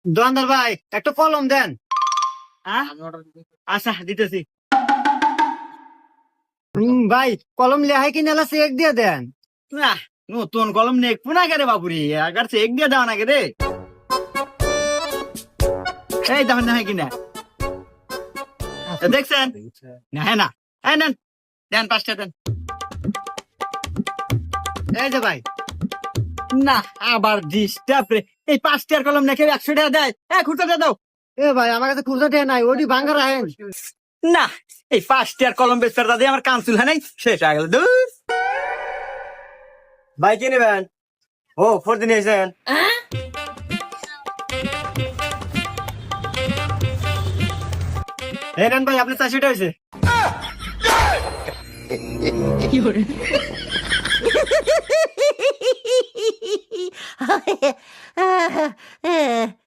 দোকানদার ভাই একটা কলম দেন। আচ্ছা দিতেছি। ভাই কলম লেহাই কিনে এলা চেক দিয়ে দেন। না নতুন কলম নেই পুনা কে রে বাপুরি আগার চেক দিয়ে দেওয়া নাকি রে। এই দেখেন না কিনা দেখছেন না? হ্যাঁ না হ্যাঁ নেন দেন 5টা দেন। এই যে ভাই না আবার ডিস্টার্ব রে। এই 5টার কলম নাকি 100 টাকা দেয়। খুঁজতে দাও। এ ভাই আমার কাছে খুচরো টাকা নাই, ওটি ভাঙ্গা রাখেন। না এই 5টার কলম বেচার দাদা আমার কাউন্সিল হয় নাই, শেষ হয়ে গেল। ভাই কি নেবেন? ও 4 দিন এসেছেন। এই নেন ভাই আপনি 400 টাকা হয়েছে। Ah,